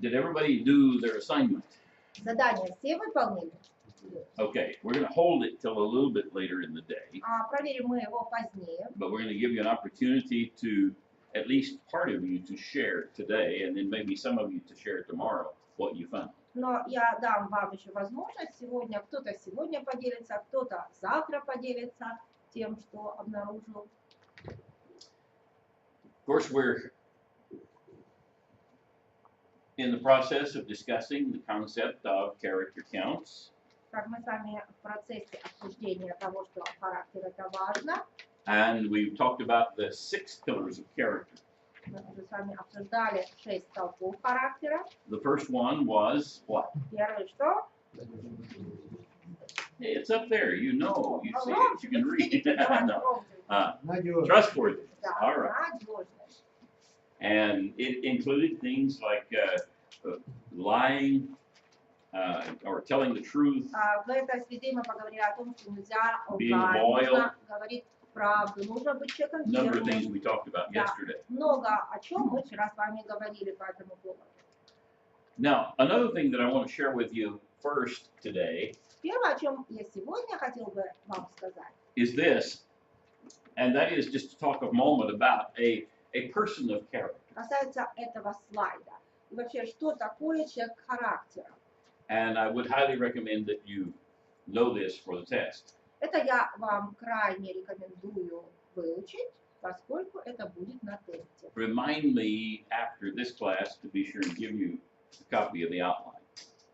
Did everybody do their assignment? Задание все выполнили? Okay, we're going to hold it till a little bit later in the day, Проверим мы его позднее. but we're going to give you an opportunity to, at least part of you, to share today, and then maybe some of you to share tomorrow what you found. Но я дам вам еще возможность сегодня, кто-то сегодня поделится, кто-то завтра поделится тем, что обнаружил. Of course, we're in the process of discussing the concept of character counts. Как мы с вами в процессе обсуждения того, что характер это важно. And we've talked about the 6 pillars of character. Мы уже с вами обсуждали 6 столпов характера. The first one was what? Первый что? Hey, it's up there. You know, you see it, you can read it. No. Trustworthy. All right. Надежность. And it included things like lying or telling the truth, В этой среде мы поговорили о том, что нельзя being лгать, loyal. нужно говорить правду, нужно быть человеком number of things верным. we talked about Да. yesterday. Много о чем мы вчера с вами говорили по этому поводу. Now, another thing that I want to share with you first today Первое, о чем я сегодня хотел бы вам сказать, is this, and that is just to talk a moment about a person of character. касается этого слайда. И вообще, что такое человек характера? And I would highly recommend that you know this for the test. Это я вам крайне рекомендую выучить, поскольку это будет на тесте. Remind me after this class to be sure and give you a copy of the outline.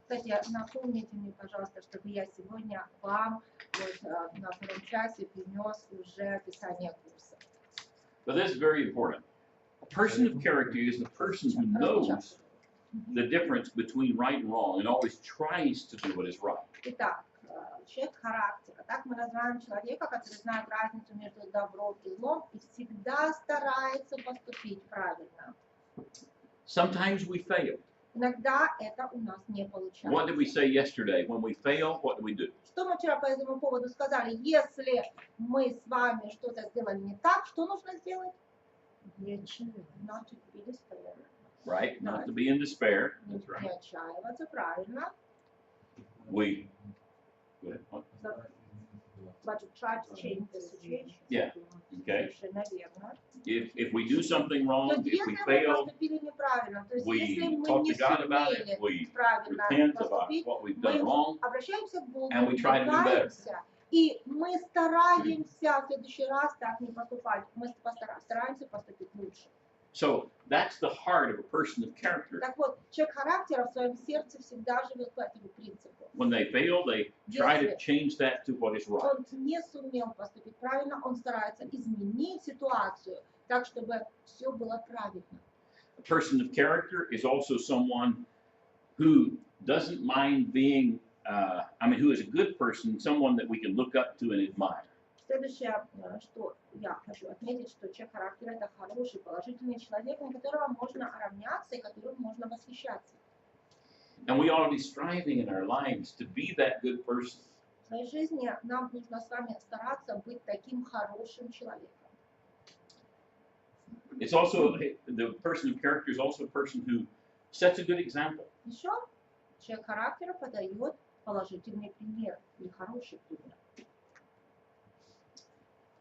Кстати, напомните мне, пожалуйста, чтобы я сегодня вам вот, на втором часе принес уже описание курса. But this is very important. A person of character is the person who knows the difference between right and wrong and always tries to do what is right. Итак, человек характера. Так мы называем человека, который знает разницу между добром и злом и всегда старается поступить правильно. Sometimes we fail. Иногда это у нас не получается. What did we say yesterday? When we fail, what do we do? Что мы вчера по этому поводу сказали? Если мы с вами что-то сделали не так, что нужно сделать? Not to be despair. Right? Not to be in despair. Не That's right. отчаиваться, правильно. We. Go ahead. What? But to try to change the situation. Yeah. Okay. Совершенно верно. If we do something То wrong, есть, if если we мы fail, поступили неправильно, то есть, если we мы talk не to God about it, сумели we правильно repent about поступить, what we've мы done wrong, обращаемся к Богу, and we try to do better. каемся, и мы стараемся в следующий раз так не поступать. Мы стараемся поступить лучше. So that's the heart of a person of character. Так вот, человек характера в своем сердце всегда живет по этому принципу. When they fail, they try to change that to what is right. Он не сумел поступить правильно, он старается изменить ситуацию так, чтобы все было правильно. A person of character is also someone who doesn't mind being, who is a good person, someone that we can look up to and admire. Следующее, что я хочу отметить, что человек характера это хороший, положительный человек, на которого можно равняться и которым можно восхищаться. And we ought to be striving in our lives to be that good person. В своей жизни нам нужно с вами стараться быть таким хорошим человеком. It's also, the person of character is also a person who sets a good example. Еще человек характера подает положительный пример или хороший пример.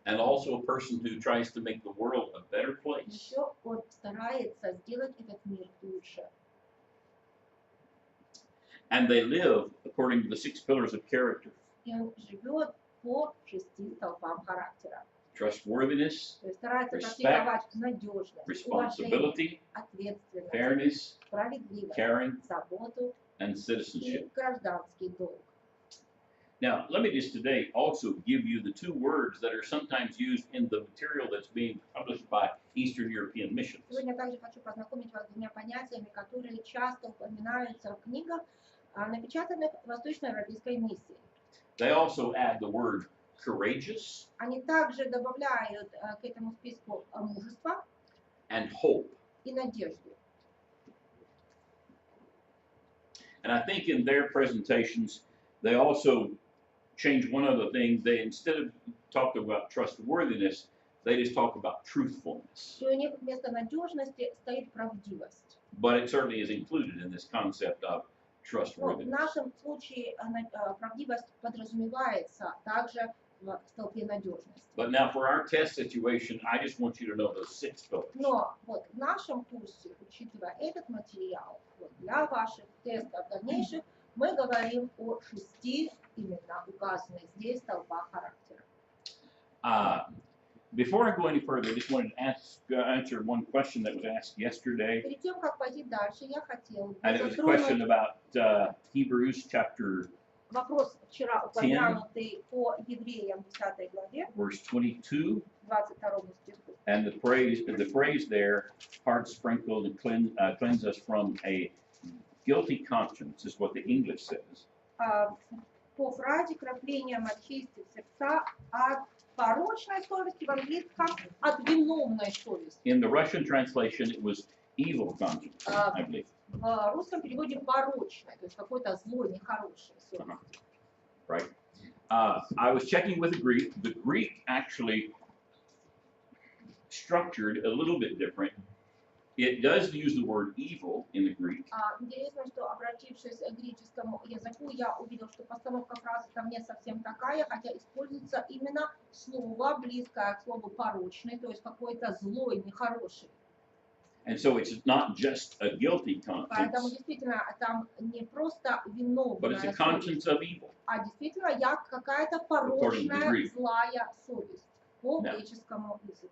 And also a person who tries to make the world a better place. Еще он старается сделать этот мир лучше. And they live according to the 6 pillars of character. И он живет по 6 столпам характера. Trustworthiness, То есть старается respect, практиковать надежность, уважение, responsibility, ответственность, fairness, справедливость, caring, заботу and и citizenship. гражданский долг. Now, let me just today also give you the 2 words that are sometimes used in the material that's being published by Eastern European Missions. Сегодня также хочу познакомить вас с 2 понятиями, которые часто упоминаются в книгах, напечатанных Восточноевропейской миссией. They also add the word courageous Они также добавляют к этому списку мужество and hope. и надежду. And I think in their presentations, they also change one other thing. They, instead of talking about trustworthiness, they just talk about truthfulness. И у них вместо надежности стоит правдивость. but it certainly is included in this concept of В trustworthiness. нашем случае правдивость подразумевается также в столпе надежности. But now for our test situation, I just want you to know those 6 pillars. Но вот в нашем курсе, учитывая этот материал, вот для ваших тестов дальнейших, мы говорим о 6 именно указанных здесь столпах характера. Before I go any further, I just wanted to answer one question that was asked yesterday. Перед тем, как пойти дальше, я хотела And it was a question затронуть about Hebrews chapter вопрос, вчера упомянутый по Евреям 10 главе, verse 22. 22 стиху. And the phrase there, hard sprinkled and cleanse us from a guilty conscience, is what the English says. По фразе «краплением очистив сердца от порочной совести», в английском «от виновной совести». In the Russian translation, it was evil conscience, I believe. В русском переводе «порочной», то есть какой-то злой, нехорошей совести. Right. I was checking with the Greek. The Greek actually structured a little bit different. It does use the word evil in the Greek. Интересно, что, обратившись к греческому языку, я увидел, что постановка фразы там не совсем такая, хотя используется именно слово, близкое к слову порочный, то есть какой-то злой, нехороший. And so it's not just a guilty Поэтому conscience, действительно там не просто but it's виновная a совесть, conscience of evil. а действительно какая-то According to порочная, Greek. злая совесть по Yeah. греческому языку.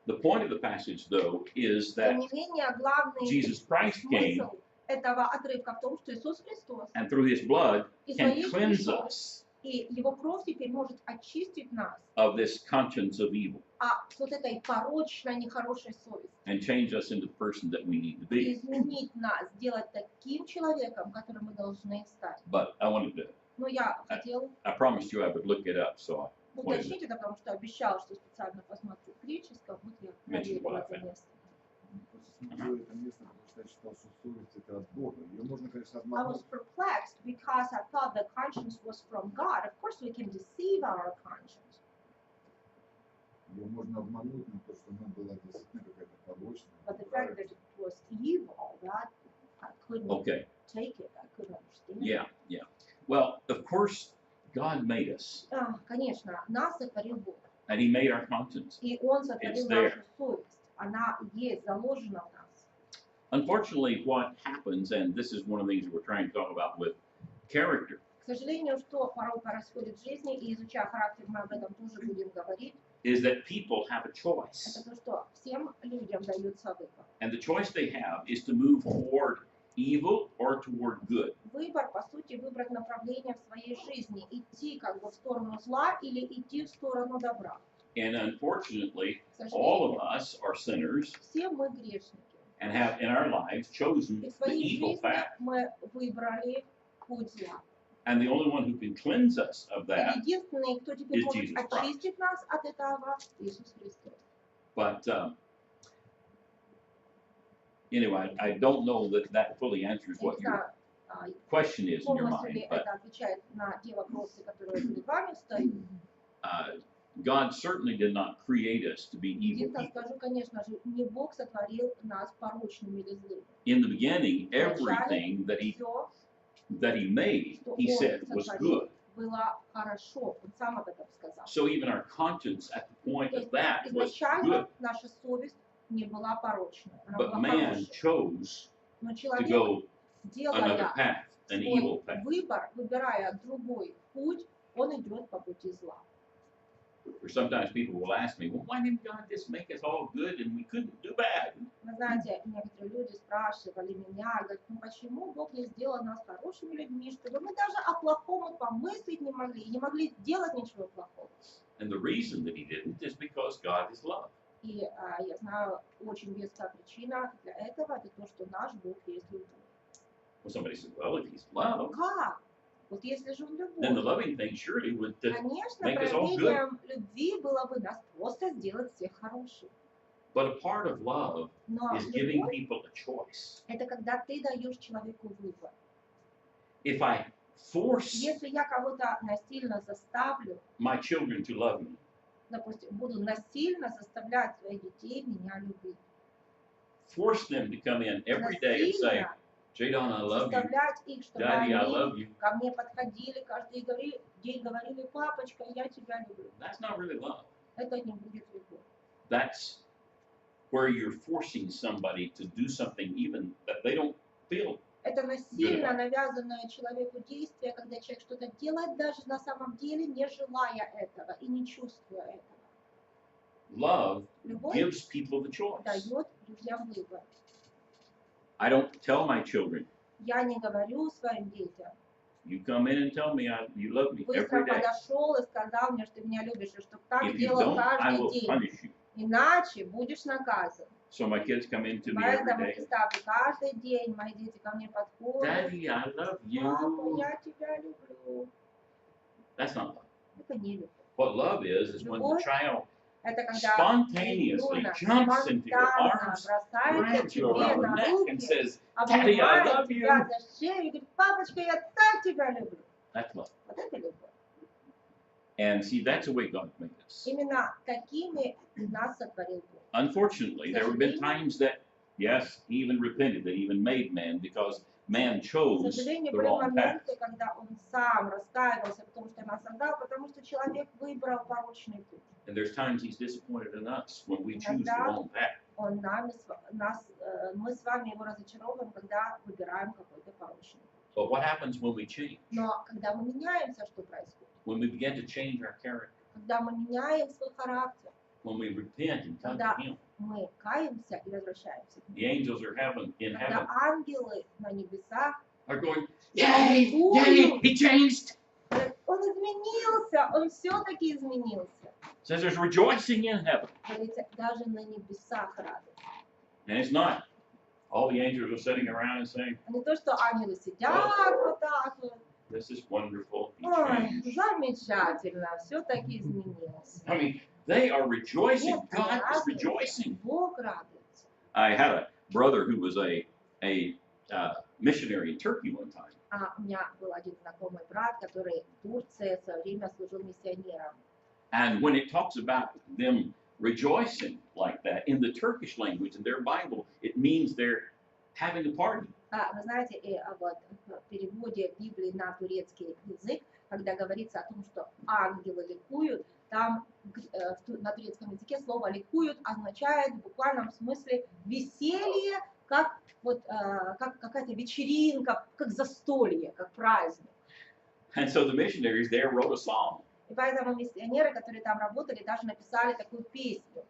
The point of the passage, though, is Тем that не менее, главный Jesus Christ came смысл этого отрывка в том, что Иисус Христос and through his blood и can своей cleanse кровью, us и его кровь теперь может очистить нас of this conscience of evil от вот этой порочной, нехорошей совести. and change us into the person that we need to И be. изменить нас, сделать таким человеком, которым мы должны стать. But I wanted to, Но я хотел I promised you I would look it up, so I wanted to уточнить это, потому что обещал, что специально посмотрю в греческом, вот я Mention проверила what I это место. Смотрю это место, потому что я считал, что совесть это от Бога. Ее можно, конечно, I обмануть. was perplexed because I thought the conscience was from God. Of course, we can deceive our conscience. Ее можно обмануть, но то, что она была действительно какая-то порочная. But the fact that it was evil, that I couldn't Okay. take it, I couldn't understand. Yeah. Well, of course, God made us, Конечно, нас сотворил Бог. and He made our conscience. И Он сотворил It's there. нашу совесть. Она есть, заложена в нас. Unfortunately, what happens, and this is one of the things that we're trying to talk about with character, К сожалению, что порой происходит в жизни, и изучая характер, мы об этом тоже будем говорить, is that people have a choice. это то, что всем людям дается выбор. And the choice they have is to move toward evil or toward good. Выбор, по сути, выбрать направление в своей жизни, идти как бы в сторону зла или идти в сторону добра. And unfortunately, К all of сожалению, us are sinners все мы грешники. and have in our lives chosen И в the своей evil жизни path. мы выбрали путь зла. And the only one who can cleanse us of И that. единственный, кто теперь is может Jesus Christ. очистить нас от этого, Иисус Христос. But anyway, I don't know that that fully answers Я не what your знаю, question is in your полностью ли mind, but это отвечает на те вопросы, которые перед вами стоят. God certainly did not create us to be evil Единственное people. скажу, конечно же, не Бог сотворил нас порочными или злыми. In the beginning, everything that Все, He made, что He Он said was сотворил, good. было хорошо. Он сам об этом сказал. So even our conscience at the point То of есть that was изначально good. наша совесть не была порочной, она But была man хорошей. chose Но to человек, go another делая path, an evil свой path. выбор, выбирая другой путь, он идет по пути зла. Or sometimes people will ask me, well, why didn't God just make us all good and we couldn't do bad? Вы знаете, некоторые люди спрашивали меня, говорят, ну почему Бог не сделал нас хорошими людьми, чтобы мы даже о плохом и помыслить не могли сделать ничего плохого. And the reason that He didn't is because God is love. И я знаю, очень веская причина для этого, это то, что наш Бог есть любовь. Well, somebody said, well, if He's love, Как? Вот если же он then the любовь, loving thing surely would конечно, make us all good. проявлением любви было бы нас просто сделать всех хорошими. But a part of love Но is giving любовь people a choice. — это когда ты даешь человеку выбор. If I force Если я кого-то насильно заставлю, my children to love me, допустим, буду насильно заставлять своих детей меня любить, force them to come in every day and say, насильно Jadon, I love you. заставлять их, чтобы Daddy, I они love you. ко мне подходили каждый день, говорили, папочка, я тебя люблю. That's not really love. Это не будет любовь. That's where you're forcing somebody to do something even that they don't feel. Это насильно навязанное человеку действие, когда человек что-то делает, даже на самом деле не желая этого и не чувствуя этого. Love Любовь gives people the choice. дает людям выбор. I don't tell my children, Я не говорю своим детям. you come in and tell me you love me Быстро every day. подошел и сказал мне, что ты меня любишь, и чтобы так If you делал don't, I каждый will день. punish you. Иначе будешь наказан. So my kids come in to me Поэтому every day. представьте, каждый день мои дети ко мне подходят. Daddy, I love Папа, you. я тебя люблю. That's not love. Это не любовь. What love is when the Любовь child Это когда spontaneously ребенок jumps into your спонтанно arms, бросается grabs you тебе around на the neck and руки, says, Daddy, I обнимает love тебя you. за шею и говорит, папочка, я так тебя люблю. That's love. Вот это любовь. And see, that's the way God made us. Именно такими нас сотворил Бог. Unfortunately, there have been times that, yes, he even repented that he even made man because man К chose сожалению, the были wrong path. моменты, когда он сам раскаивался в том, что нас создал, потому что человек выбрал порочный путь. And there's times he's disappointed in us when we choose the wrong path. Мы с вами его разочаровываем, когда выбираем какой-то порочный путь. But what happens when we change? Но когда мы меняемся, что происходит? When we begin to change our character? Когда мы меняем свой характер, When we repent and come когда to him? мы каемся и возвращаемся к The Нему. angels are in Когда heaven ангелы на небесах are going, Yay! Yay! He changed! говорят, он изменился, он все-таки изменился. Says there's rejoicing in heaven. Говорится, даже на небесах радость. And it's not. All the angels are sitting around and saying, А не то, что ангелы сидят вот так вот. this is wonderful. He Ой, changed. замечательно, все-таки изменился. I mean, they are rejoicing. Нет, God is радуется, rejoicing. Бог радуется. I had a brother who was a missionary in Turkey one time. У меня был один знакомый брат, который в Турции в свое время служил миссионером. And when it talks about them rejoicing like that, in the Turkish language, in their Bible, it means they're having a party. Вы знаете, вот в переводе Библии на турецкий язык, когда говорится о том, что ангелы ликуют, там на турецком языке слово «ликуют» означает в буквальном смысле веселье, как какая-то вечеринка, как застолье, как праздник. And so the missionaries there wrote a song. И поэтому миссионеры, которые там работали, даже написали такую песню.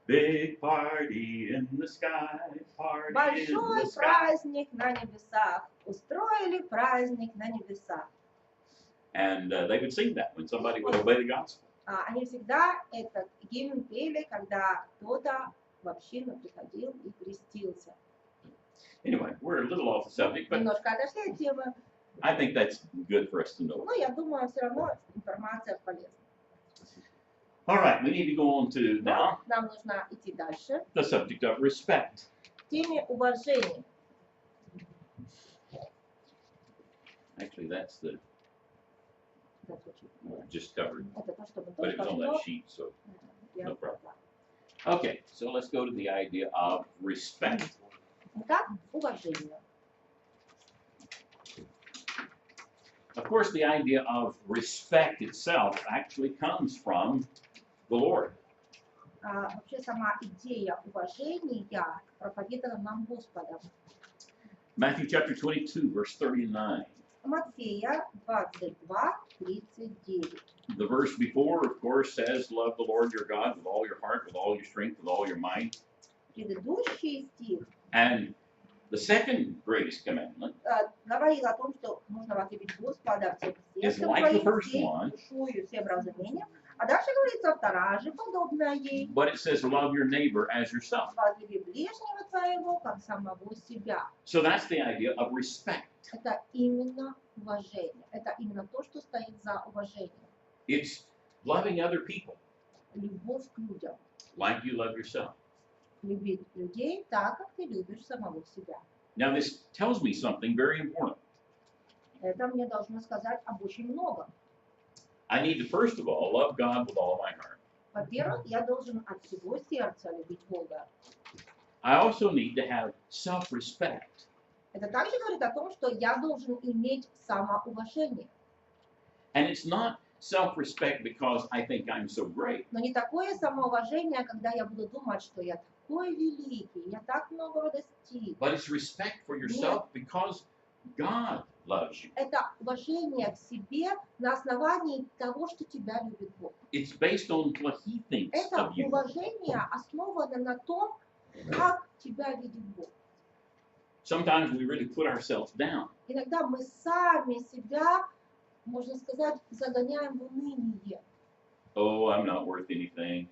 Big party in the sky, party in Большой the sky. праздник на небесах. Устроили праздник на небесах. And they would sing that when somebody would obey the gospel. Они всегда этот гимн пели, когда кто-то в общину приходил и крестился. Anyway, we're a little off the subject, but Немножко отошли от темы, I think that's good for us to know. но я думаю, все равно информация полезна. All right, we need to go on to now Нам нужно идти дальше. the subject of respect. В теме уважения. Actually, that's the Это just covered, то, что мы but it только was on что that sheet, so no делали. problem. Okay, so let's go to the idea of respect. Итак, уважение. Of course, the idea of respect itself actually comes from the Lord. Вообще сама идея уважения проповедана нам Господом. Matthew chapter 22, verse 39. Матфея 22:39. The verse before, of course, says, love the Lord your God with all your heart, with all your strength, with all your mind. Предыдущий стих And the second greatest commandment говорил о том, что нужно возлюбить Господа всем is сердцем like the своим, first всей one, душою, всем разумением. А дальше говорится вторая же, подобная ей. but it says love your neighbor as yourself. Возлюби ближнего твоего, как самого себя. So that's the idea of respect. Это именно уважение. Это именно то, что стоит за уважением. It's loving other people Любовь к людям. like you love yourself. Любить людей так, как ты любишь самого себя. Now, this tells me something very important. Это мне должно сказать об очень многом. I need to, first of all, love God with all my heart. Во-первых, я должен от всего сердца любить Бога. I also need to have self-respect. Это также говорит о том, что я должен иметь самоуважение. And it's not self-respect because I think I'm so great. Но не такое самоуважение, когда я буду думать, что я такой великий, я так многого достиг. But it's respect for yourself because God loves you. Это уважение к себе на основании того, что тебя любит Бог. It's based on what He thinks Это of you. уважение основано на том, как тебя видит Бог. Sometimes we really put ourselves down. Иногда мы сами себя, можно сказать, загоняем в уныние. Oh, I'm not worth anything.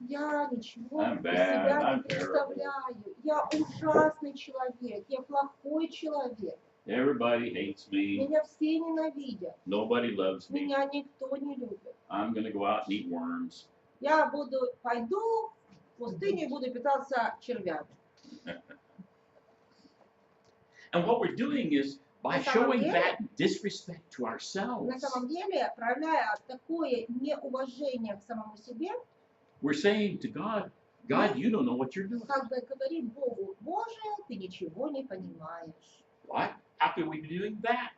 Я ничего I'm из bad, себя не I'm представляю. Я ужасный человек, я плохой человек. Everybody hates me. Меня все ненавидят. Nobody loves me. Меня никто не любит. I'm going to go out and eat worms. Я пойду в пустыню и буду питаться червями. And what we're doing is by На самом showing деле- that disrespect to На ourselves, самом деле, проявляя такое неуважение к самому себе, we're saying to God, God, you don't know what you're doing. как бы говорим Богу: Боже, ты ничего не понимаешь. What? How can we be doing that?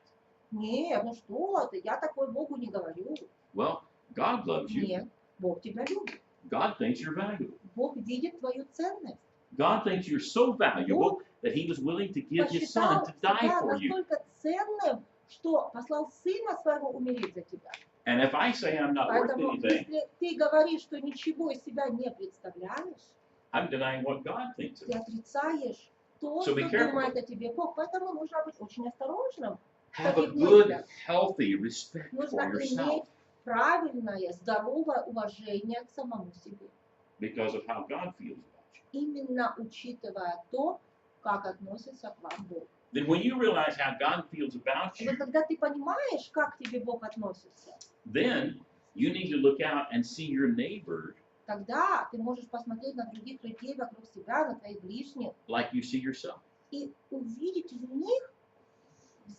Нет, ну что ты, я такой Богу не говорю. Well, God loves you. Нет, Бог тебя любит. God thinks you're valuable. Бог видит твою ценность. God thinks you're so valuable that He was willing to give His Son Посчитал to die себя for you. настолько ценным, что послал Сына Своего умереть за тебя. And if I say I'm not worth Поэтому, anything, если ты говоришь, что ничего из себя не представляешь, I'm denying what God thinks of ты me. отрицаешь то, So be что careful. думает о тебе Бог. Поэтому нужно быть очень осторожным. Have a Таких good, мыслях. healthy respect Нужно for yourself иметь правильное, здоровое уважение к самому себе. because of how God feels about you. Именно учитывая то, как относится к вам Бог. Then when you realize how God feels about И you, вот когда ты понимаешь, как к тебе Бог относится, then you need to look out and see your neighbor тогда ты можешь посмотреть на других людей вокруг себя, на твоих ближних, like you see yourself. и увидеть в них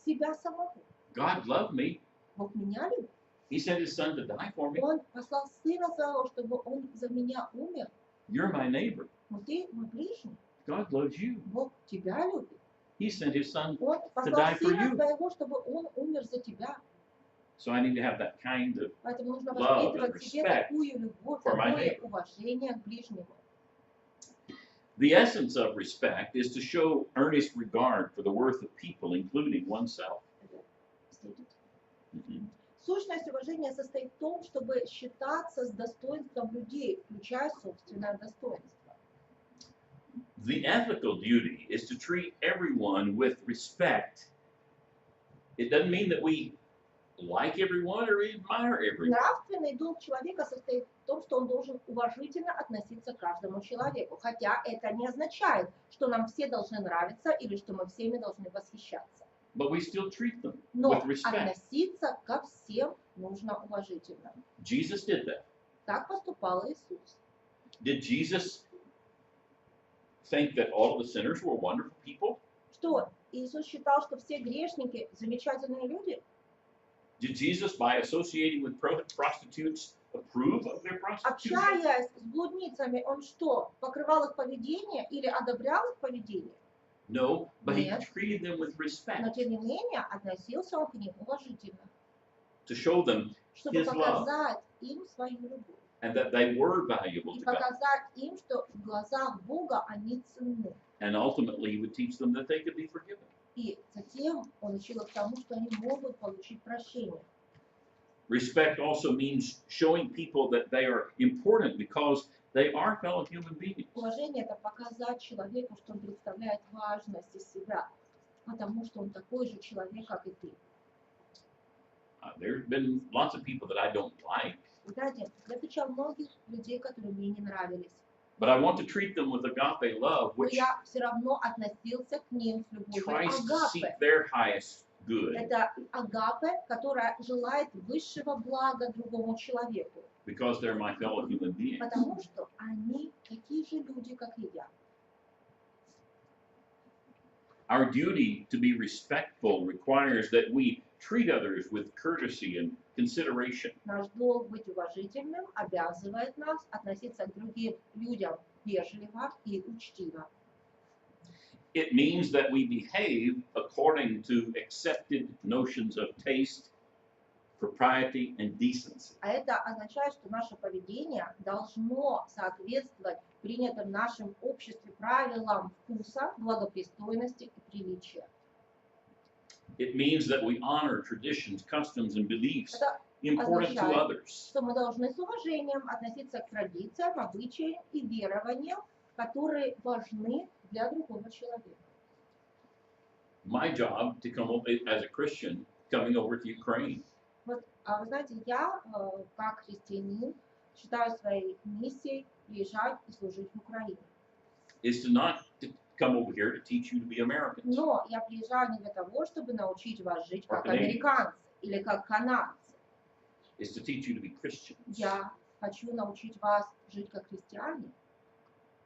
себя самого. God loved me. Бог меня любит. He sent His Son to die for me. Он послал Сына Своего, чтобы Он за меня умер. You're my neighbor. Но ты мой ближний. God loves you. Бог тебя любит. He sent His Son. Он die послал for Сына you. Своего, чтобы Он умер за тебя. So I need to have that kind of Поэтому нужно love and воспитывать в себе respect такую любовь, for my такое neighbor. уважение к ближнему. The essence of respect is to show earnest regard for the worth of people, including oneself. Mhm. Сущность уважения состоит в том, чтобы считаться с достоинством людей, включая собственное достоинство. The ethical duty is to treat everyone with respect. It doesn't mean that we like everyone or admire everyone. Нравственный долг человека состоит в том, что он должен уважительно относиться к каждому человеку. Хотя это не означает, что нам все должны нравиться или что мы всеми должны восхищаться. But we still treat them Но with respect. относиться ко всем нужно уважительно. Jesus did that. Так поступал Иисус. Did Jesus think that all of the sinners were wonderful people? Что, Иисус считал, что все грешники замечательные люди? Did Jesus, by associating with prostitutes, approve of their prostitution? Общаясь с блудницами, он что, покрывал их поведение или одобрял их поведение? No, but he Нет. treated them with Но respect тем не менее относился он к ним уважительно, to show them чтобы His love. показать им свою любовь. and that they were valuable И to God. показать им, что в глазах Бога они ценны. And ultimately, he would teach them that they could be forgiven. И затем он учил их тому, что они могут получить прощение. Respect also means showing people that they are important because they are fellow human beings. Уважение – это показать человеку, что он представляет важность из себя, потому что он такой же человек, как и ты. There's been lots of people that I don't like, Знаете, я встречал многих людей, которые мне не нравились. but I want to treat them with agape love, Но which я все равно относился к ним с любовью tries to seek агапе. their highest good Это агапе, которая желает высшего блага другому человеку, because they're my fellow human beings. потому что они такие же люди, как и я. Our duty to be respectful requires that we treat others with courtesy and consideration. Наш долг быть уважительным обязывает нас относиться к другим людям вежливо и учтиво. It means that we behave according to accepted notions of taste, propriety, and decency. А это означает, что наше поведение должно соответствовать принятым в нашем обществе правилам вкуса, благопристойности и приличия. It means that we honor traditions, customs, and beliefs Это important to означает, others. что мы должны с уважением относиться к традициям, обычаям и верованиям, которые важны для другого человека. My job to come over as a Christian, coming over to Ukraine, Вот, вы знаете, я, как христианин, считаю своей миссией приезжать и служить в Украине. is to not to come over here to teach you to be Americans. Но я приезжаю не для того, чтобы научить вас жить как Canadians. американцы или как канадцы. Is to teach you to be Christians. Я хочу научить вас жить как христиане.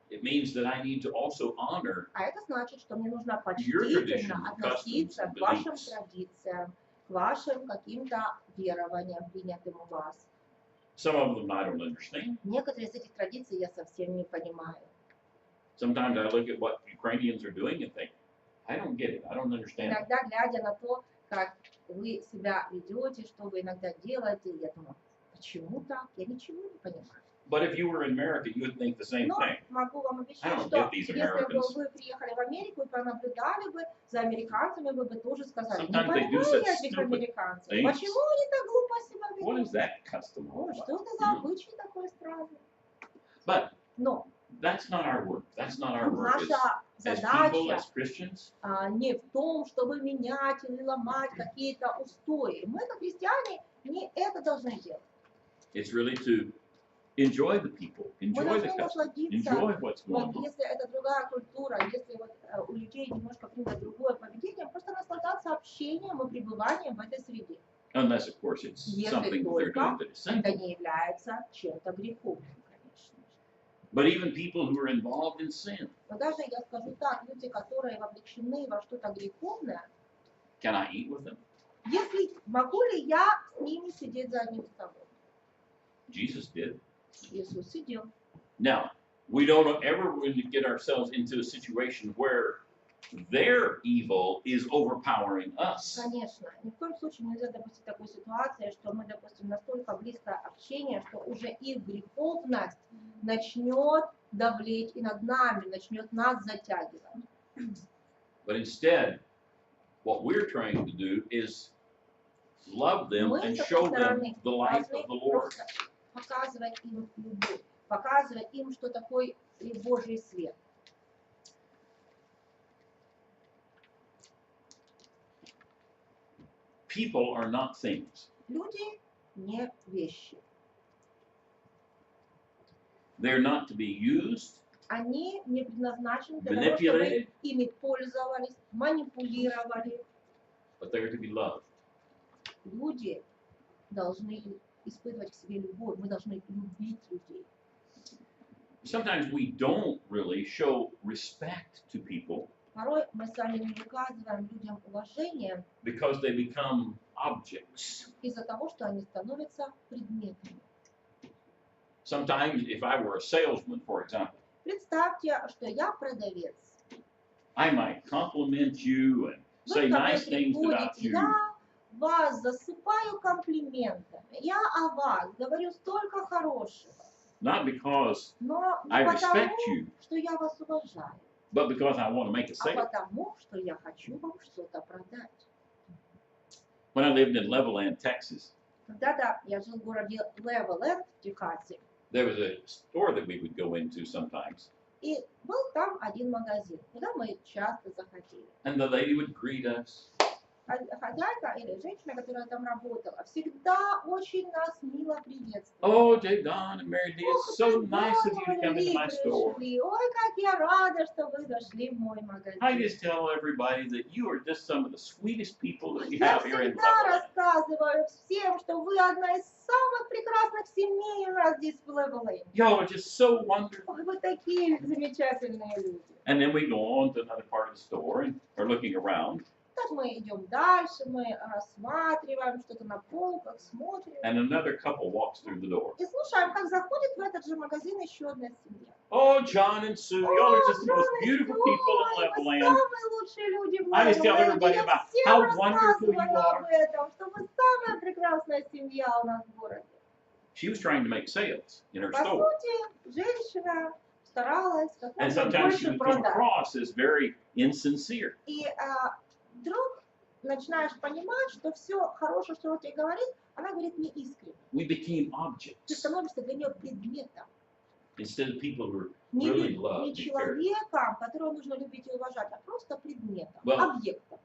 It means that I need to also honor А это значит, что мне нужно Your traditions, почтительно относиться customs, к вашим beliefs. традициям, к вашим каким-то верованиям, принятым у вас. some of them I don't understand. Некоторые из этих традиций я совсем не понимаю. Sometimes I look at what Ukrainians are doing and think, I don't get it. I don't understand it. Иногда, глядя на то, как вы себя ведете, что вы иногда делаете, я думаю, почему так? Я ничего не понимаю. But if you were in America, you would think the same Но thing. могу вам I обещать, don't что get these если бы Americans. вы приехали в Америку и пронаблюдали бы за американцами, вы бы тоже сказали, не Sometimes they do понимаю such я этих stupid американцев. things. Почему они так глупо себя What is ведут? that custom all Ой, about? что это за обычай такой странный? But Но that's not our work. That's not our work. наша As people, задача as Christians, не в том, чтобы менять или ломать какие-то устои. Мы, как христиане, не это должны делать. it's really to enjoy the people, Мы enjoy the должны customs, насладиться. enjoy what's Вот going on. если это другая культура, если вот у людей немножко принято другое поведение, просто наслаждаться общением и пребыванием в этой среде. Unless, of course, it's Если something that they're только doing that is это sinful. не является чем-то греховным, конечно же. But even people who are involved in sin, Но даже, я скажу так, люди, которые вовлечены во что-то греховное, can I eat with them? если могу ли я с ними сидеть за одним столом? Jesus did. Иисус сидел. Now, we don't ever really get ourselves into a situation where their evil is overpowering us. Конечно, ни в коем случае нельзя допустить такой ситуации, что мы, допустим, настолько близкое общение, что уже их греховность начнет давлеть и над нами, начнет нас затягивать. But instead, what we're trying to do is love them Мы, and с show одной them стороны, the life должны of the Lord. просто показывать им любовь, показывать им, что такое Божий свет. People are not things. Люди не вещи. They're not to be used, Они не предназначены для того, чтобы manipulated, ими пользовались, манипулировали. but they're to be loved. Люди должны испытывать к себе любовь, мы должны любить людей. Sometimes we don't really show respect to people Порой мы сами не выказываем людям уважение because they become objects. из-за того, что они становятся предметами. Sometimes, if I were a salesman, for example, Представьте, что я продавец. I might compliment you and Вы say ко мне nice things about приходите, you. я вас засыпаю комплиментами, я о вас говорю столько хорошего, Not because но не I потому, respect you, что я вас уважаю, but because I want to make a а sale. потому, что я хочу вам что-то продать. When I lived in Levelland, Texas, Когда-то я жил в городе Левеленд в Техасе, there was a store that we would go into sometimes, и был там один магазин, куда мы часто заходили. and the lady would greet us. Хозяйка или женщина, которая там работала, всегда очень нас мило приветствовала. Oh, J. Don and Mary D, Ох, it's so вы nice of you to come into my пришли. store. Ой, как я рада, что вы зашли в мой магазин. I just tell everybody that you are just some of the sweetest people that we Я have here in всегда Levelland. рассказываю всем, что вы одна из самых прекрасных семей у нас здесь в Левеленде. Y'all are just so wonderful. Ой, вы такие замечательные люди. And then we go on to another part of the store and are looking around, Так мы идем дальше, мы рассматриваем что-то на полках, смотрим. and another couple walks through the door. И слушаем, как заходит в этот же магазин еще одна семья. Oh, John and Sue, y'all are just the most beautiful people in Levelland. Самые лучшие люди в I just tell Леволенде. everybody Я about всем how wonderful you рассказывала are. об этом, что вы самая прекрасная семья у нас в городе. She was trying to make sales in her По store. сути, женщина старалась как And можно sometimes she больше would come продать. across as very insincere. И вдруг начинаешь понимать, что все хорошее, что он тебе говорит, она говорит неискренне. We became Ты objects становишься для нее предметом. instead of people who Не, really не loved and cared. человеком, которого нужно любить и уважать, а просто предметом, Well, объектом.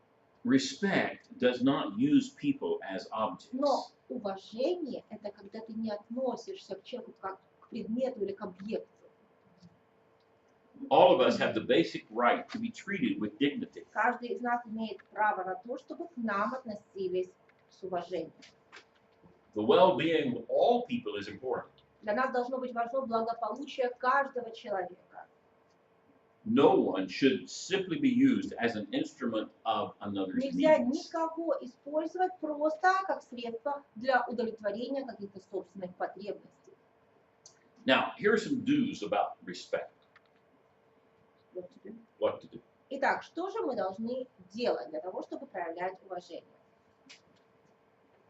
Respect does not use people as objects. Но уважение – это когда ты не относишься к человеку как к предмету или к объекту. All of us have the basic right to be treated with dignity. Каждый из нас имеет право на то, чтобы к нам относились с уважением. The well-being of all people is important. Для нас должно быть важно благополучие каждого человека. No one should simply be used as an instrument of another's Нельзя needs. никого использовать просто как средство для удовлетворения каких-то собственных потребностей. Now, here are some do's about respect. What to do. Итак, что же мы должны делать для того, чтобы проявлять уважение?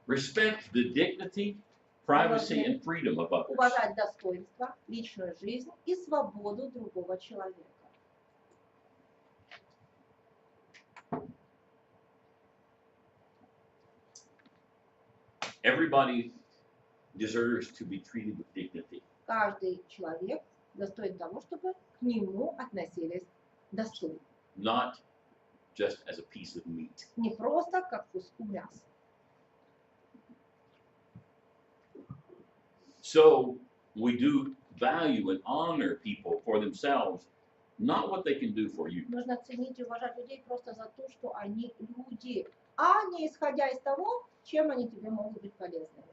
Respect the dignity, privacy, and freedom of others. Уважать достоинство, личную жизнь и свободу другого человека. Everybody deserves to be treated with dignity. Каждый человек достоин того, чтобы к нему относились достойно. Not just as a piece of meat. Не просто как куску мяса. So we do value and honor people for themselves, not what they can do for you. Нужно ценить и уважать людей просто за то, что они люди, а не исходя из того, чем они тебе могут быть полезны.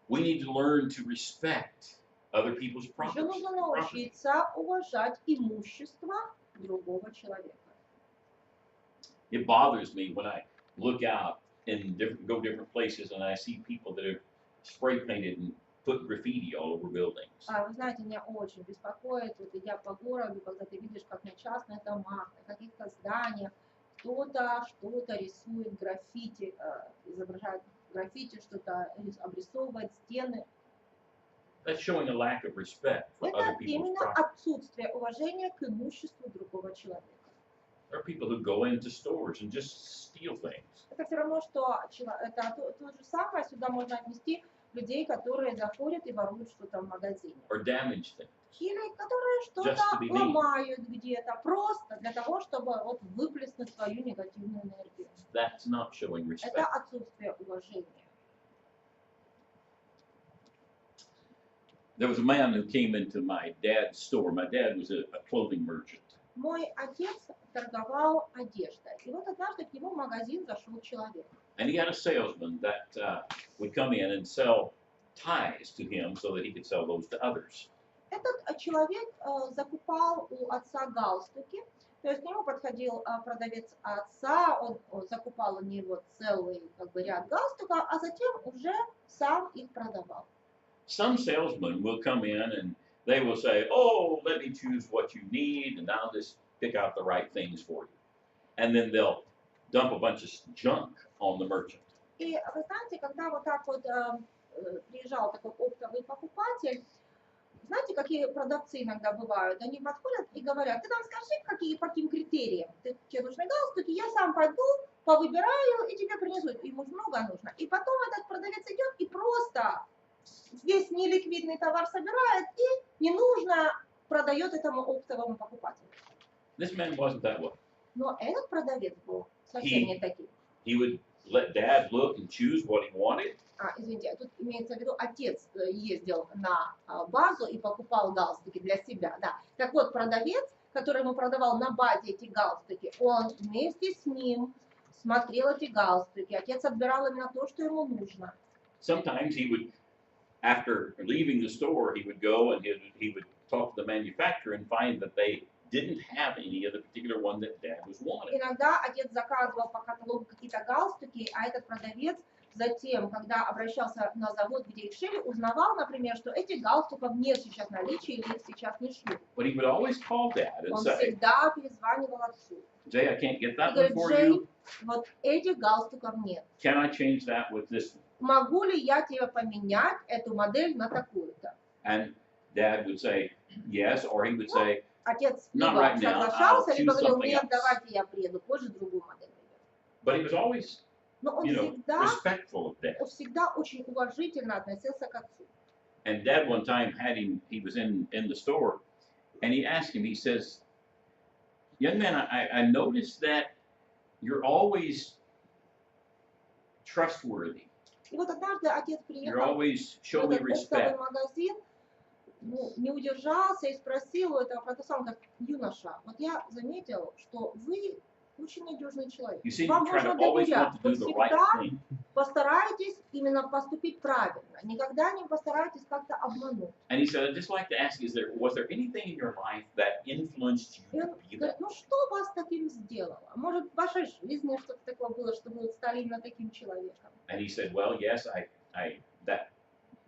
We need to learn to respect other people's Еще property. нужно научиться уважать имущество другого человека. It bothers me when I look out and go different places and I see people that are spray painted and put graffiti all over buildings. Вы знаете, меня очень беспокоит, вот идя по городу, когда ты видишь, как на частных домах, на каких-то зданиях кто-то что-то рисует, граффити, изображает граффити, что-то обрисовывает стены. That's showing a lack of respect for other Это people's именно property. отсутствие уважения к имуществу другого человека. There are people who go into stores and just steal things. Это все равно, что это то же самое, сюда можно отнести людей, которые заходят и воруют что-то в магазине. Or damage things. Или которые Just to что-то be mean. ломают где-то, просто для того, чтобы вот выплеснуть свою негативную энергию. That's not showing Это respect. отсутствие уважения. There was a man who came into my dad's store. My dad was a clothing merchant. Мой отец торговал одеждой. И вот однажды к нему в магазин зашел человек. And he had a salesman that would come in and sell ties to him so that he could sell those to others. Этот человек закупал у отца галстуки. То есть к нему подходил продавец отца, он закупал у него целый ряд галстуков, а затем уже сам их продавал. Some salesmen will come in and they will say, oh, let me choose what you need and I'll just pick out the right things for you. And then they'll dump a bunch of junk on the merchant. И вы знаете, когда вот так вот приезжал такой оптовый покупатель, знаете, какие продавцы иногда бывают? Они подходят и говорят, ты нам скажи, по каким критериям тебе нужны галстуки, я сам пойду, повыбираю и тебе принесу. Ему много нужно. И потом этот продавец идет и просто весь неликвидный товар собирает и ненужно продает этому оптовому покупателю. This man wasn't that way. Но этот продавец был совсем не таким. He would let dad look and choose what he wanted. Извините, тут имеется в виду, отец ездил на базу и покупал галстуки для себя. Да. Так вот, продавец, который ему продавал на базе эти галстуки, он вместе с ним смотрел эти галстуки. Отец отбирал именно то, что ему нужно. Sometimes he would, after leaving the store, he would go and he would talk to the manufacturer and find that they didn't have any of the particular one that dad was wanting. Иногда отец заказывал по каталогу какие-то галстуки, а этот продавец затем, когда обращался на завод, где их шили, узнавал, например, что этих галстуков нет сейчас в наличии или их сейчас не шьют. But he would always call Dad and Он say, всегда перезванивал отцу. Jay, I can't get И that one говорит: for Джей, you. вот этих галстуков нет. Can I change that with this one? Могу ли я тебе поменять эту модель на такую-то? And Dad would say, yes, or he would say, Отец Not либо right now, соглашался, I'll либо choose говорил: something нет, else. давайте я приеду позже, другую модель выберу. but he was always, Но он respectful of Dad. всегда очень уважительно относился к отцу. And Dad one time had him, he was in the store, and he asked him, he says, young man, I noticed that you're always trustworthy. И вот однажды отец You're приехал always в show me этот оптовый respect. магазин, не удержался и спросил у этого продавца, он говорит: юноша, вот я заметил, что вы очень надежный человек. You seem Вам to try можно to always доверять. want to Вы do the right всегда thing. постарайтесь именно поступить правильно. Никогда не постарайтесь как-то обмануть. And he said, I'd just like to ask you, was there anything in your life that influenced И you он to be that? говорит: ну что вас таким сделало? Может, в вашей жизни что-то такое было, что вы стали именно таким человеком? And he said, well, yes,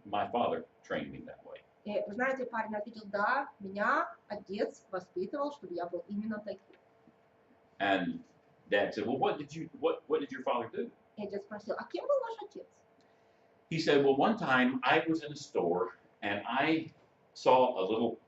my father trained me that way. И вы знаете, парень ответил: да, меня отец воспитывал, чтобы я был именно таким. And Dad said, well, what did your father do? И отец спросил: а кем был ваш отец? He said, well, one time I was in a store and I saw a little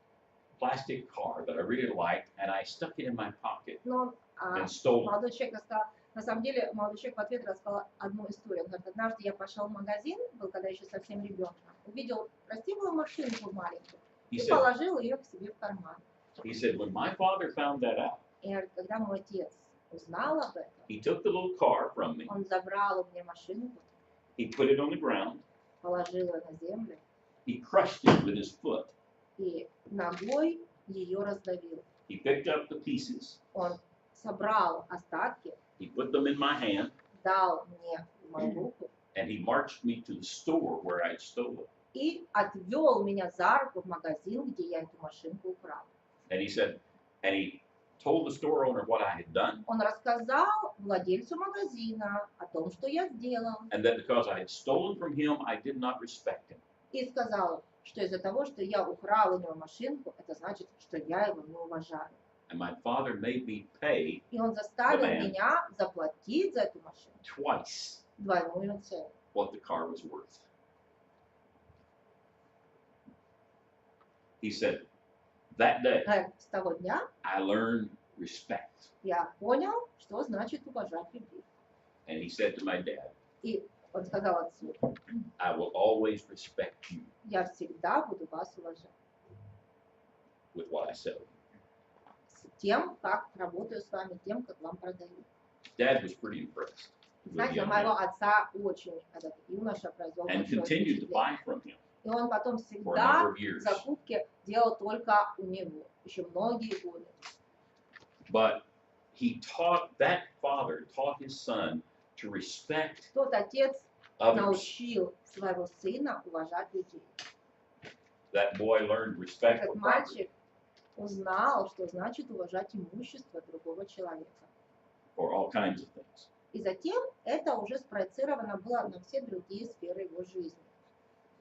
plastic car that I really liked and I stuck it in my pocket Но and stole it. молодой человек рассказал, на самом деле, молодой человек в ответ рассказал одну историю. Он говорит: однажды я пошел в магазин, был когда еще совсем ребенком, увидел красивую машинку маленькую He и said, положил ее к себе в карман. when my father found that out, И говорит, когда мой отец узнал об этом, he took the little car from me, он забрал у меня машинку, he put it on the ground, положил ее на землю he crushed it with his foot, и ногой ее раздавил. he picked up the pieces, Он собрал остатки, he put them in my hand, дал мне в мою руку and he marched me to the store where I'd stolen. и отвел меня за руку в магазин, где я эту машинку украл. And he said, and he told the store owner what I had done, Он рассказал владельцу магазина о том, что я сделал, and that because I had stolen from him, I did not respect him. и сказал, что из-за того, что я украл у него машинку, это значит, что я его не уважаю. And my father made me pay И он заставил The man. меня заплатить за эту машинку twice двойную цену. what the car was worth. He said, that day С того дня I learned respect. я понял, что значит уважать людей. And he said to my dad, И он сказал отцу: I will always respect you я всегда буду вас уважать. with what I sell. С тем, как работаю с вами, тем, как вам продаю. Dad was pretty impressed with the Знаете, young моего man отца очень этот юноша произвел and большое continued to buy впечатление. from him И он потом for a всегда number of years. закупки делал только у него, еще многие годы. But that father taught his son to respect Тот отец others. научил своего сына уважать людей. That boy learned respect Этот for property, мальчик узнал, что значит уважать имущество другого человека. for all kinds of things. И затем это уже спроецировано было на все другие сферы его жизни.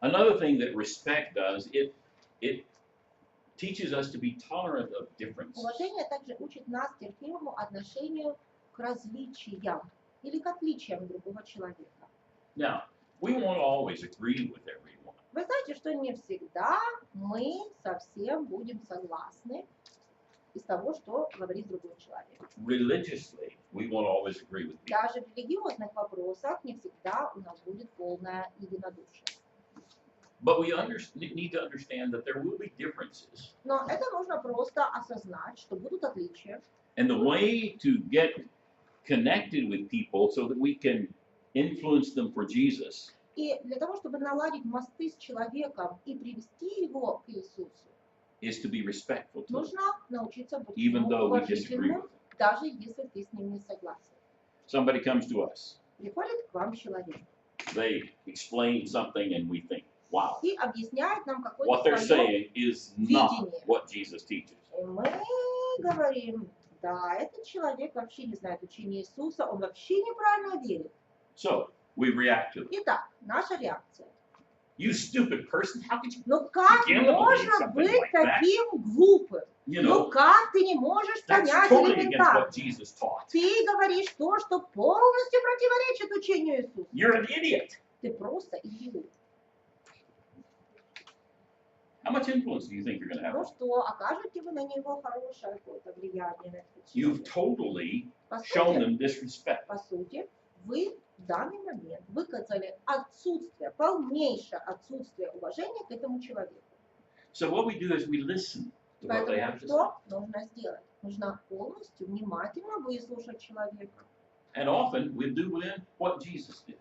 Another thing that respect does, it teaches us to be tolerant of difference. Уважение также учит нас терпимому отношению к различиям или к отличиям другого человека. Now, we won't always agree with everyone. Вы знаете, что не всегда мы совсем будем согласны из того, что говорит другой человек. Religiously, we won't always agree with people. Даже в религиозных вопросах не всегда у нас будет полное единодушие. But we need to understand that there will be differences. Но это нужно просто осознать, что будут отличия. And the way to get connected with people so that we can influence them for Jesus И для того, чтобы наладить мосты с человеком и привести его к Иисусу, is to be respectful to them, нужно научиться быть even though we disagree уважительным, with them. даже если ты с ним не согласен. Somebody comes to us, Приходит к вам человек they explain something and we think, wow, и объясняет нам what какое-то they're свое saying is not видение. what Jesus teaches. И мы говорим: да, этот человек вообще не знает учения Иисуса, он вообще неправильно верит. So, we react to them. Итак, наша реакция. You stupid person, how could you? Ну как Begin to believe можно something быть like that. таким глупым? You Ну know, как ты не можешь that's понять totally against элементарно? what Jesus taught. Ты говоришь то, что полностью противоречит учению Иисуса. You're an idiot. Ты просто идиот. How much influence do you think you're going to Ну have? что, окажете вы на него хорошее какое-то влияние на этот You've человек? totally По shown сути, them disrespect. по сути, вы в данный момент выказали отсутствие, полнейшее отсутствие уважения к этому человеку. So what we do is we listen to what they Поэтому have to say. что нужно сделать? Нужно полностью, внимательно выслушать человека. And often we do within what Jesus did.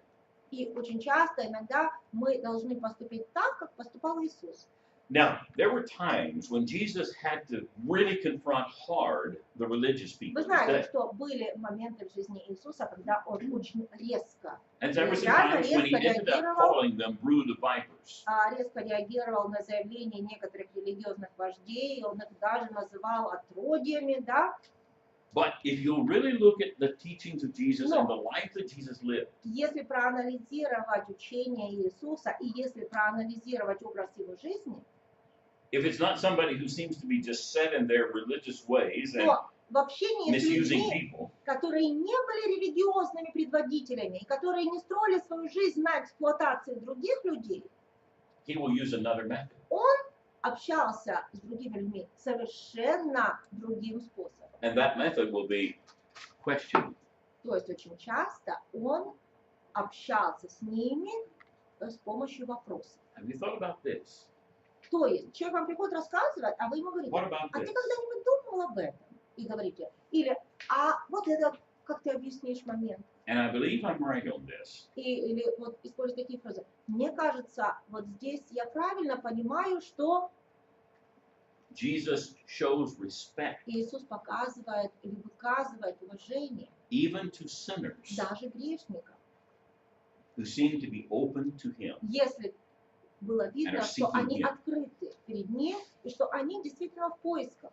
И очень часто, иногда мы должны поступить так, как поступал Иисус. Now, there were times when Jesus had to really confront hard the religious people Вы of his знаете, day. что были моменты в жизни Иисуса, когда он очень резко And there were some реально times when he резко ended up реагировал, calling them brood of vipers. резко реагировал на заявления некоторых религиозных вождей, он их даже называл отродьями, да. But if you really look at the teachings of Jesus and the life that Jesus lived, Если проанализировать учение Иисуса и если проанализировать образ его жизни, if it's not somebody who seems to be just set in their religious ways and то в общении с misusing людьми, people, которые не были религиозными предводителями и которые не строили свою жизнь на эксплуатации других людей, he will use another method. он общался с другими людьми совершенно другим способом. And that method will be questioning. То есть очень часто он общался с ними с помощью вопросов. Have you thought about this? То есть человек вам приходит рассказывать, а вы ему говорите, What about а ты this? когда-нибудь думал об этом? И говорите, или, а вот это, как ты объяснишь момент? And I believe I'm right on this. Или вот используя такие фразы. Мне кажется, вот здесь я правильно понимаю, что Jesus shows respect Иисус показывает или выказывает уважение even to sinners даже грешникам. who seem to be open to him. Если было видно, And are что они seeking him. открыты перед ним, и что они действительно в поисках.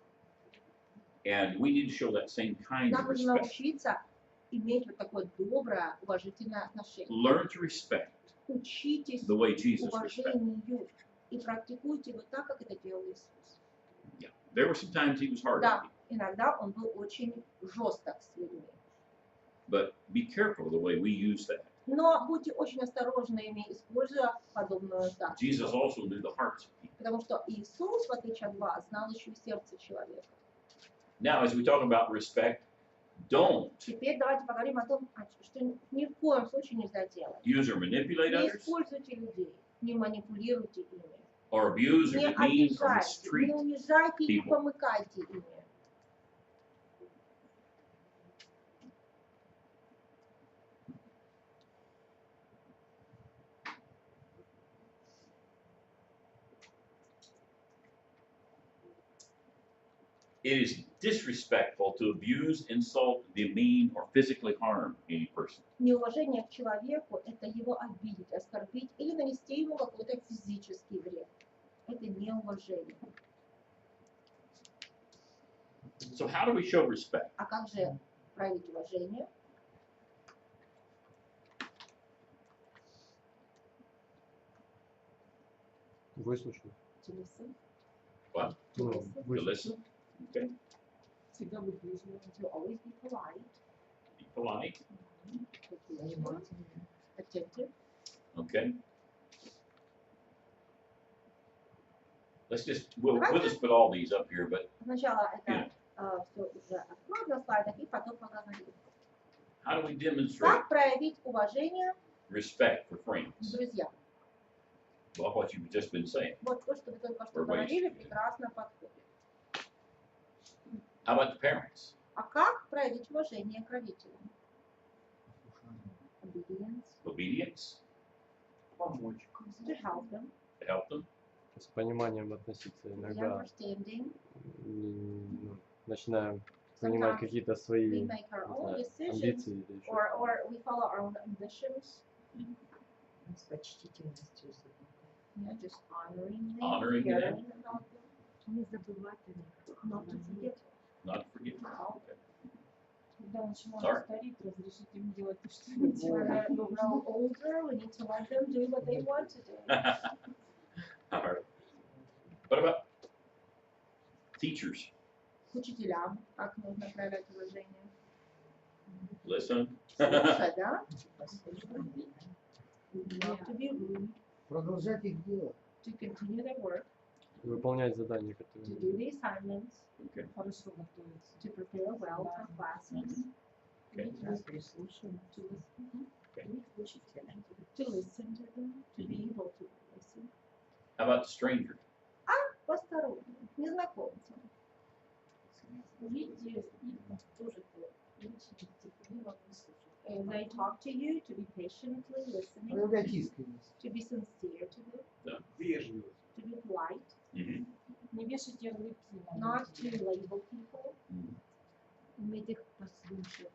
And we need to show that same kind Нам of нужно respect. научиться иметь вот такое доброе, уважительное отношение. Learn to respect Учитесь the way Jesus respected. уважению и практикуйте вот так, как это делал Иисус. Yeah. There were some times he was hard on Да, people, иногда он был очень жесток с людьми. but be careful the way we use that. Но будьте очень осторожными, используя подобную Jesus тактику. also knew the hearts of people. Потому что Иисус, в отличие от вас, знал еще и сердце человека. Now, as we talk about respect, don't Теперь давайте поговорим о том, что ни в коем случае нельзя делать. use or manipulate Не others, используйте людей, не манипулируйте ими, or abuse or не demean or обижайте, mistreat. не унижайте и не people. помыкайте ими. It is disrespectful to abuse, insult, demean, or physically harm any person. Неуважение к человеку – это его обидеть, оскорбить или нанести ему какой-то физический вред. Это неуважение. So how do we show respect? А как же проявить уважение? Выслушать. To listen. What? Ну, To выслушать. listen. Okay. Всегда быть вежливым. To always be polite. Be polite. Attentive. Okay. We'll just put all these up here, but Сначала Yeah. это все уже откроем на слайдах и потом поговорим. how do we demonstrate Как проявить уважение respect for к friends? друзьям? Well, what you've just been saying. Вот то, что вы только что We're говорили, wasting. прекрасно подходит. How about the parents? А как проявить уважение к родителям? Obedience. Obedience, Помочь. To help them. to help them. С пониманием относиться To be иногда. understanding. Ну, начинаем принимать Sometimes какие-то we свои make our не own знаю, decisions амбиции или еще что-то. or we follow our own ambitions. С почтительностью. Yeah, just honoring them, Honoring them. caring about them, Не забывать о них. not to forget. Not forget. Oh. Okay. когда начинают Sorry. стареть, разрешить им делать то, что они When делают. they grow older, we need to let them do what they want to do. All right. What about teachers? К учителям, как нужно проявлять уважение. Listen. Слушать, да? Not to be rude, Продолжать их дело. to continue their work, Выполнять задания, to которые... do the assignments, Okay. Хорошо готовиться. to prepare well for classes, Okay. Прислушиваться. to listen, Учителя. to listen to them, to be able to listen. How about the stranger? Посторонним, незнакомцам. Видите, их тоже учить терпеливо выслушать. And they talk to you, to be patiently listening, Проявлять искренность. to be sincere to them, Вежливость. to be polite, Mm-hmm. Не вешать ярлыки на not людей. to label people, Mm-hmm. уметь их послушать,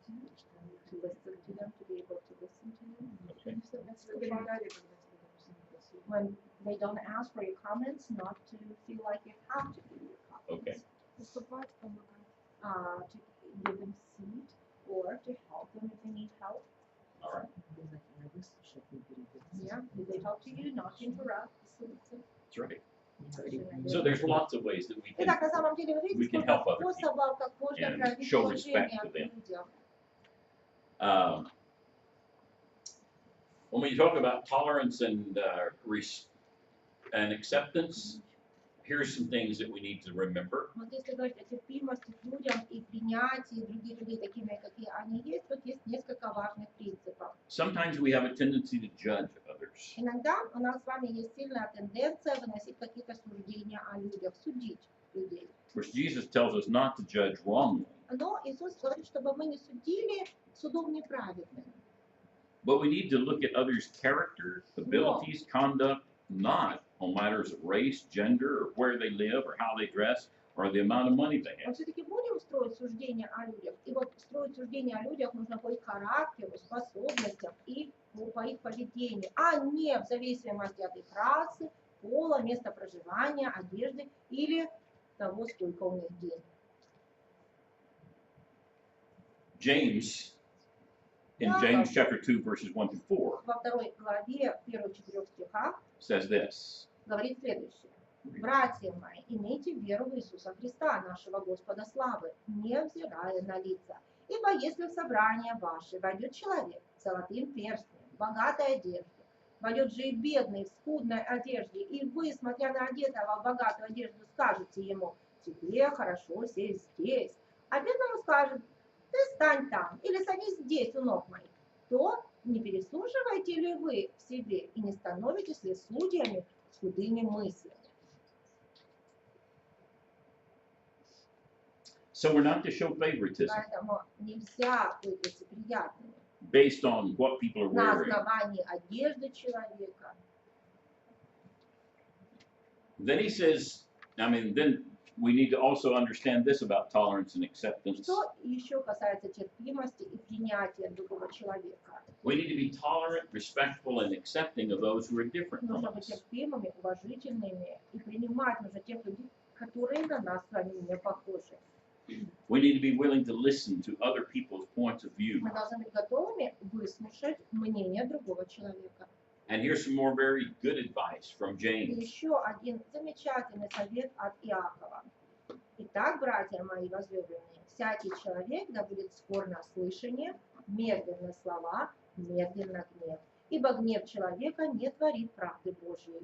to listen to them, to be able to listen to them. Okay. Комментарии, когда тебе, допустим, не просили. When they don't ask for your comments, not to feel like you have to give your comments. Okay. Уступать, помогать. To give them seat or to help them if they need help. All right. Обязательно выслушать, не перебивать. Yeah, if they talk to you, not to interrupt. That's right. Не говорить. So there's lots of ways that we can. Итак, на самом деле, вы we видите, can сколько help other способов, как можно and проявить show уважение respect to к them. людям. When we talk about tolerance and acceptance, here's some things that we need to remember. Вот если говорить о терпимости к людям и принятии других людей такими, какие они есть, вот есть несколько важных принципов. Sometimes we have a tendency to judge others. Иногда у нас с вами есть сильная тенденция выносить какие-то суждения о людях, судить людей. Of course, Jesus tells us not to judge wrongly, Но Иисус говорит, чтобы мы не судили судом неправедным. but we need to look at others' character, abilities, conduct, not on matters of race, gender, or where they live, or how they dress, or the amount of money they Но have. все-таки будем строить суждения о людях. И вот строить суждения о людях нужно по их характеру, способностям и по их поведению, а не в зависимости от их расы, пола, места проживания, одежды или того, сколько у них денег. James, in Yeah. James chapter 2, verses 1 through 4, Во второй главе, первых 4 стихах, says this. говорит следующее. «Братья мои, имейте веру в Иисуса Христа, нашего Господа славы, не взирая на лица. Ибо если в собрание ваше войдет человек с золотым перстнем, в богатой одежде, войдет же и бедный в скудной одежде, и вы, смотря на одетого в богатую одежду, скажете ему, тебе хорошо сесть здесь, а бедному скажет, ты стань там, или садись здесь у ног моих, то не переслушиваете ли вы в себе и не становитесь ли судьями с худыми мыслями?» So we're not to show favoritism Поэтому нельзя быть лицеприятными based on what people are на wearing. основании одежды человека. Then he says, then we need to also understand this about tolerance and acceptance. Что еще касается терпимости и принятия другого человека? We need to be tolerant, respectful, and accepting of those who are different from Нужно быть us. терпимыми, уважительными и принимать нужно тех людей, которые на нас с вами не похожи. We need to be willing to listen to other people's points of view. Мы должны быть готовыми выслушать мнение другого человека. And here's some more very good advice from И James. еще один замечательный совет от Иакова. Итак, братья мои возлюбленные, всякий человек да будет скор на слышание, медленно слова, медленно гнев. Ибо гнев человека не творит правды Божьей.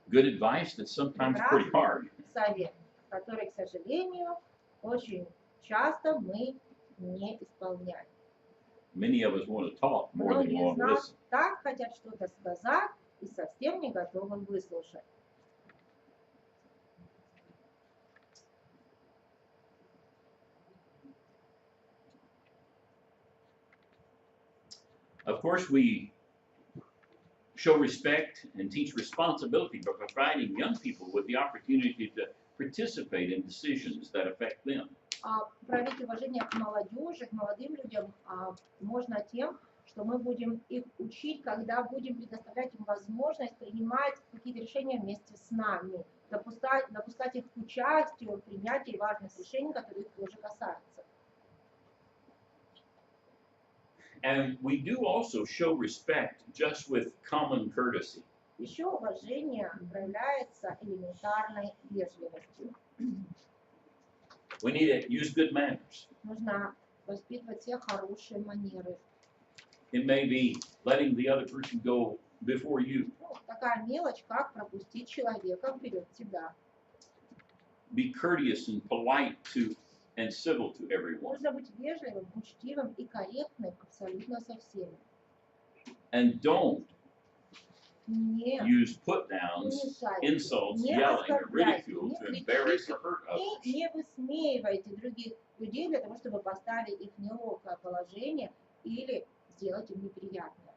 Good advice that's sometimes pretty hard. Совет, который, к сожалению, очень часто мы не исполняем. Many of us want to talk more than we Многие want из to нас listen. так хотят что-то сказать и совсем не готовы выслушать. Of course, we show respect and teach responsibility by providing young people with the opportunity to participate in decisions that affect them. Проявить уважение к молодежи, к молодым людям можно тем, что мы будем их учить, когда будем предоставлять им возможность принимать какие-то решения вместе с нами, допускать их к участию в принятии важных решений, которые их тоже касаются. And we do also show respect just with common courtesy. Еще уважение проявляется элементарной вежливостью. We need to use good manners. Нужно воспитывать все хорошие манеры. It may be letting the other person go before you. Ну, такая мелочь, как пропустить человека вперед тебя. Be courteous and polite to and civil to everyone. Нужно быть вежливым, учтивым и корректным абсолютно со всеми. And don't Не use put downs, унижайте, insults, не yelling, or оскорбляйте, ridicule не to embarrass кричите or hurt и others. не высмеивайте других людей для того, чтобы поставить их в неловкое положение или сделать им неприятное.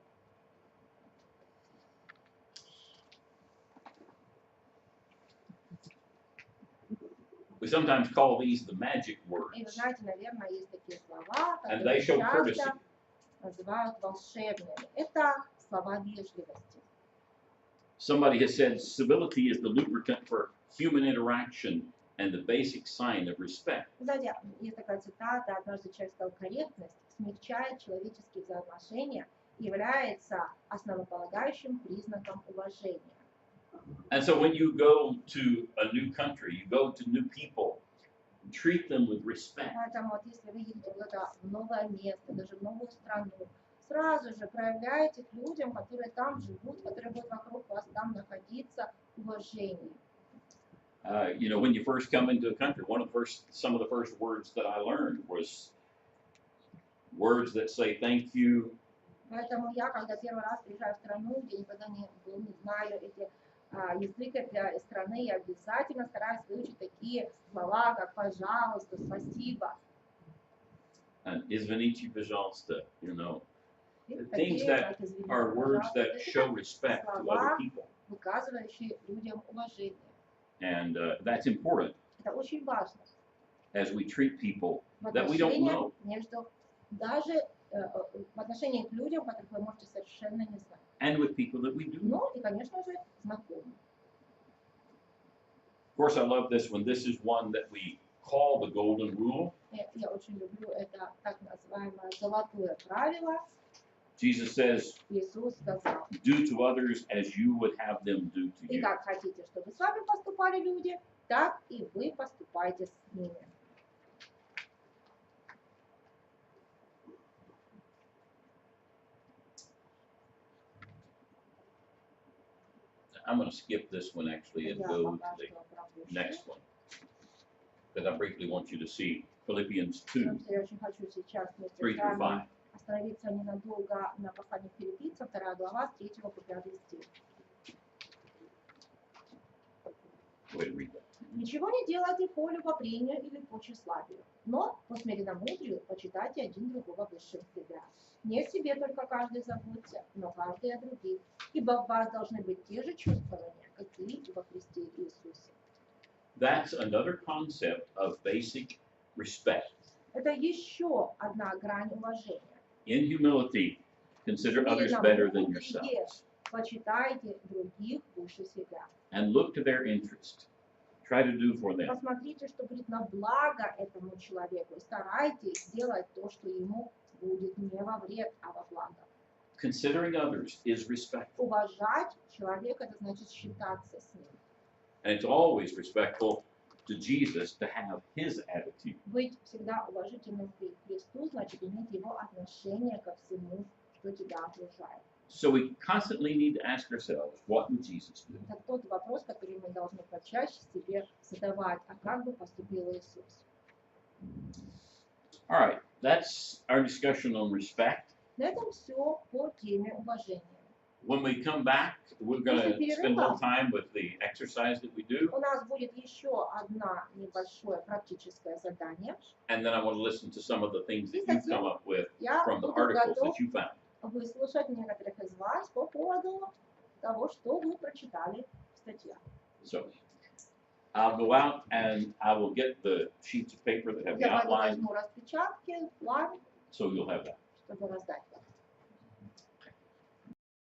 We sometimes call these the magic И вы words, знаете, наверное, есть такие слова, and they которые show courtesy. часто называют волшебными. Это слова вежливости. Somebody has said civility is the lubricant for human interaction and the basic sign of respect. Знаете, есть такая цитата, однажды человек сказал: корректность смягчает человеческие взаимоотношения и является основополагающим признаком уважения. And so when you go to a new country, you go to new people, treat them with respect. Поэтому вот если вы едете куда-то в новое место, даже в новую страну, сразу же проявляйте к людям, которые там живут, которые будут вокруг вас там находиться, уважение. You know, when you first come into a country, some of the first words that I learned was words that say thank you. Поэтому я, когда первый раз приезжаю в страну, где никогда не знаю язык этой страны, я обязательно стараюсь выучить такие слова, как пожалуйста, спасибо. And извините, пожалуйста, you know, И things такие, that как извините, are words пожалуйста, that это show respect to other people. выказывающие людям уважение. And that's important Это очень важно. as we treat people В that we don't отношениях know. между даже в отношении к людям, которых вы можете совершенно не знать. And with people that we do know. Ну и, конечно же, знакомых. Of course, I love this one. This is one that we call the golden rule. Я очень люблю это так называемое золотое правило. Jesus says, Иисус сказал: do to others as you would have them do to и you. как хотите, чтобы с вами поступали люди, так и вы поступайте с ними. I'm going to skip this one actually and Я go to пока the что пропущу. next one. Because I briefly want you to see Philippians 2, Потому что я очень хочу сейчас вместе 3 с through вами 5. остановиться ненадолго на послании к Филиппийцам, 2 глава, с 3 по 5 стих. Go ahead and read that. Ничего не делайте по любопрению или по тщеславию, но по смиренномудрию почитайте один другого выше себя. Не о себе только каждый заботится, но каждый о других. Ибо в вас должны быть те же чувствования, какие и во Христе Иисусе. That's another concept of basic respect. Это еще одна грань уважения. In humility, consider others better than yourselves. Почитайте других выше себя. And look to their interest. Try to do for them. Посмотрите, что будет на благо этому человеку. И старайтесь сделать то, что ему будет не во вред, а во благо. Considering others is respectful. Уважать человека, это значит считаться с ним. And it's always respectful to Jesus to have his attitude. Быть всегда уважительным к Христу, значит иметь его отношение ко всему, что тебя окружает. So we constantly need to ask ourselves, what would Jesus do? Это тот вопрос, который мы должны почаще себе задавать, а как бы поступил Иисус? All right, that's our discussion on respect. На этом все по теме уважения. When we come back, we're going to spend a little time with the exercise that we do, У нас будет еще одно небольшое практическое задание. and then I want to listen to some of the things that you've come up with Я from the буду articles готов that you found. выслушать некоторых из вас по поводу того, что вы прочитали в статьях. So I'll go out and I will get the sheets of paper that have the Я пойду outline, возьму распечатки, план, so you'll have that. чтобы раздать вам.